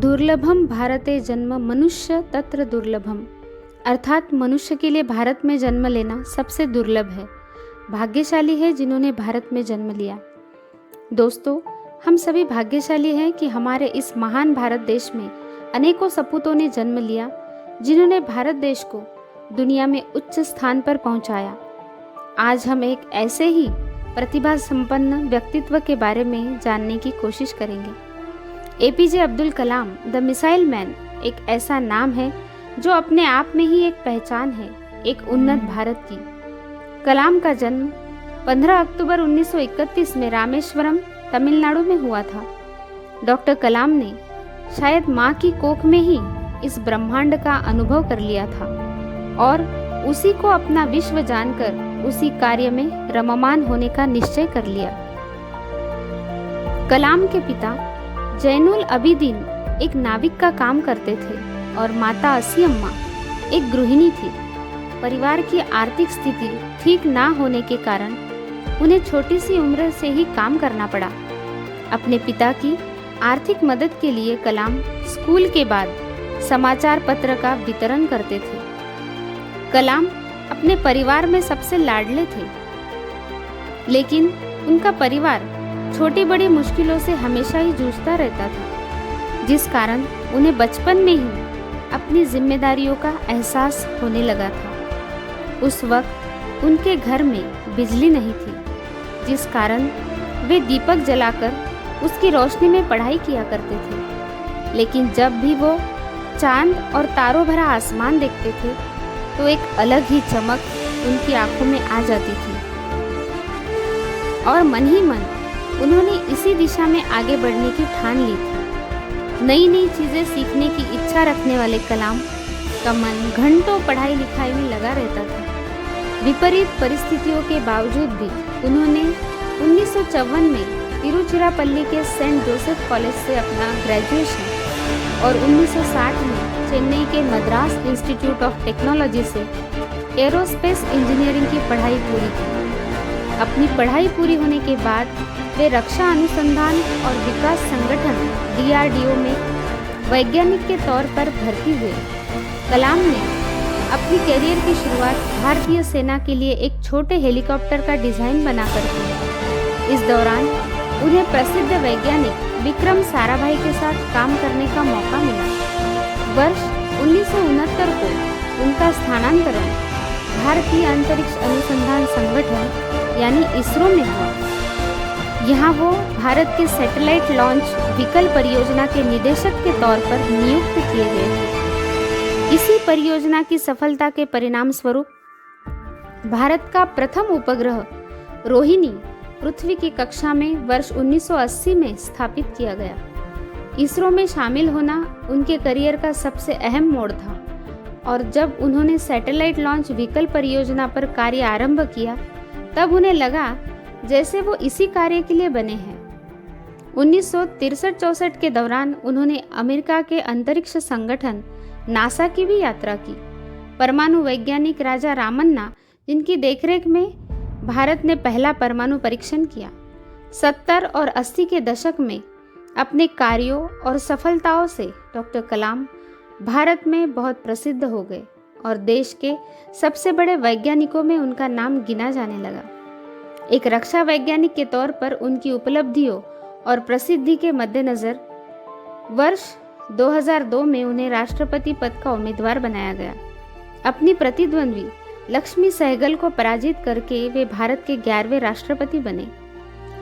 दुर्लभम भारते जन्म मनुष्य तत्र दुर्लभम, अर्थात मनुष्य के लिए भारत में जन्म लेना सबसे दुर्लभ है। भाग्यशाली है जिन्होंने भारत में जन्म लिया। दोस्तों, हम सभी भाग्यशाली हैं कि हमारे इस महान भारत देश में अनेकों सपूतों ने जन्म लिया, जिन्होंने भारत देश को दुनिया में उच्च स्थान पर पहुंचाया। आज हम एक ऐसे ही प्रतिभा संपन्न व्यक्तित्व के बारे में जानने की कोशिश करेंगे। APJ Abdul Kalam the missile man एक ऐसा नाम है जो अपने आप में ही एक पहचान है, एक उन्नत भारत की। कलाम का जन्म 15 अक्टूबर 1931 में रामेश्वरम, तमिलनाडु में हुआ था। डॉक्टर कलाम ने शायद माँ की कोख में ही इस ब्रह्मांड का अनुभव कर लिया था और उसी को अपना विश्व जानकर उसी कार्य में रममान होने का निश्चय कर लिया। कलाम के पिता जैनुल अबिदीन एक नाविक का काम करते थे और माता असी अम्मा एक गृहिणी थी। परिवार की आर्थिक स्थिति ठीक ना होने के कारण उन्हें छोटी सी उम्र से ही काम करना पड़ा। अपने पिता की आर्थिक मदद के लिए कलाम स्कूल के बाद समाचार पत्र का वितरण करते थे। कलाम अपने परिवार में सबसे लाडले थे, लेकिन उनका परिवार छोटी बड़ी मुश्किलों से हमेशा ही जूझता रहता था, जिस कारण उन्हें बचपन में ही अपनी जिम्मेदारियों का एहसास होने लगा था। उस वक्त उनके घर में बिजली नहीं थी, जिस कारण वे दीपक जलाकर उसकी रोशनी में पढ़ाई किया करते थे। लेकिन जब भी वो चांद और तारों भरा आसमान देखते थे तो एक अलग ही चमक उनकी आंखों में आ जाती थी और मन ही मन उन्होंने इसी दिशा में आगे बढ़ने की ठान ली थी। नई नई चीज़ें सीखने की इच्छा रखने वाले कलाम का मन घंटों पढ़ाई लिखाई में लगा रहता था। विपरीत परिस्थितियों के बावजूद भी उन्होंने 1954 में तिरुचिरापल्ली के सेंट जोसेफ कॉलेज से अपना ग्रेजुएशन और 1960 में चेन्नई के मद्रास इंस्टीट्यूट ऑफ टेक्नोलॉजी से एरोस्पेस इंजीनियरिंग की पढ़ाई पूरी की। अपनी पढ़ाई पूरी होने के बाद वे रक्षा अनुसंधान और विकास संगठन DRDO में वैज्ञानिक के तौर पर भर्ती हुए। कलाम ने अपनी करियर की शुरुआत भारतीय सेना के लिए एक छोटे हेलीकॉप्टर का डिजाइन बनाकर की। इस दौरान उन्हें प्रसिद्ध वैज्ञानिक विक्रम साराभाई के साथ काम करने का मौका मिला। वर्ष 1969 को उनका स्थानांतरण भारतीय अंतरिक्ष अनुसंधान संगठन यानी इसरो में हुआ। यहाँ वो भारत के सैटेलाइट लॉन्च व्हीकल परियोजना के निदेशक के तौर पर नियुक्त किए गए थे। इसी परियोजना की सफलता के परिणाम स्वरूप भारत का प्रथम उपग्रह रोहिणी पृथ्वी की कक्षा में वर्ष 1980 में स्थापित किया गया। इसरो में शामिल होना उनके करियर का सबसे अहम मोड़ था और जब उन्होंने सैटेलाइट लॉन्च व्हीकल परियोजना पर कार्य आरंभ किया तब उन्हें लगा जैसे वो इसी कार्य के लिए बने हैं। 1963-64 के दौरान उन्होंने अमेरिका के अंतरिक्ष संगठन नासा की भी यात्रा की। परमाणु वैज्ञानिक राजा रामन्ना, जिनकी देखरेख में भारत ने पहला परमाणु परीक्षण किया। 70 और 80 के दशक में अपने कार्यों और सफलताओं से डॉक्टर कलाम भारत में बहुत प्रसिद्ध हो गए और देश के सबसे बड़े वैज्ञानिकों में उनका नाम गिना जाने लगा। एक रक्षा वैज्ञानिक के तौर पर उनकी उपलब्धियों और प्रसिद्धि के मद्देनज़र वर्ष 2002 में उन्हें राष्ट्रपति पद का उम्मीदवार बनाया गया। अपनी प्रतिद्वंद्वी लक्ष्मी सहगल को पराजित करके वे भारत के 11वें राष्ट्रपति बने।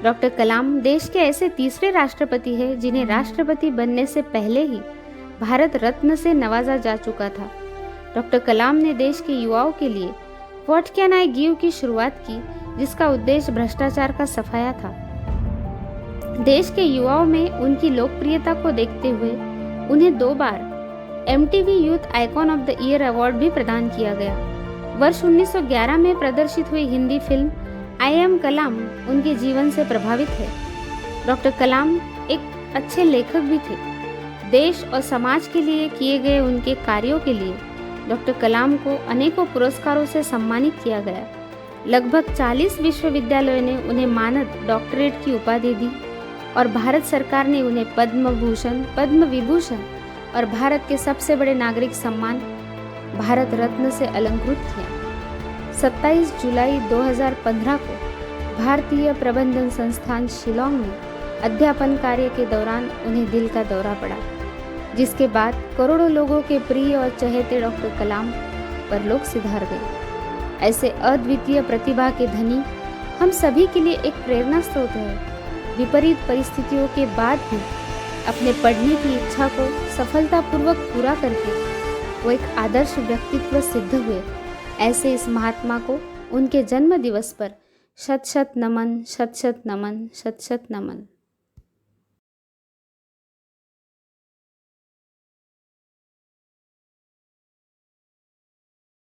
डॉक्टर कलाम देश के ऐसे तीसरे राष्ट्रपति हैं जिन्हें राष्ट्रपति बनने से पहले ही भारत रत्न से नवाजा जा चुका था। डॉक्टर कलाम ने देश के युवाओं के लिए व्हाट कैन आई गिव की शुरुआत की, जिसका उद्देश्य भ्रष्टाचार का सफाया था। देश के युवाओं में उनकी लोकप्रियता को देखते हुए उन्हें 2 बार MTV youth icon of the year award भी प्रदान किया गया। वर्ष 1911 में प्रदर्शित हुई हिंदी फिल्म आई एम कलाम उनके जीवन से प्रभावित है। डॉक्टर कलाम एक अच्छे लेखक भी थे। देश और समाज के लिए किए गए उनके कार्यों के लिए डॉक्टर कलाम को अनेकों पुरस्कारों से सम्मानित किया गया। लगभग 40 विश्वविद्यालयों ने उन्हें मानद डॉक्टरेट की उपाधि दी। और भारत सरकार ने उन्हें पद्म भूषण, पद्म विभूषण और भारत के सबसे बड़े नागरिक सम्मान भारत रत्न से अलंकृत किया। 27 जुलाई 2015 को भारतीय प्रबंधन संस्थान शिलांग में अध्यापन कार्य के दौरान उन्हें दिल का दौरा पड़ा, जिसके बाद करोड़ों लोगों के प्रिय और चहेते डॉक्टर कलाम परलोक सिधार गए। ऐसे अद्वितीय प्रतिभा के धनी हम सभी के लिए एक प्रेरणा स्रोत है। विपरीत परिस्थितियों के बाद भी अपने पढ़ने की इच्छा को सफलतापूर्वक पूरा करके वो एक आदर्श व्यक्तित्व सिद्ध हुए। ऐसे इस महात्मा को उनके जन्म दिवस पर शत शत नमन, शत शत नमन, शत शत नमन।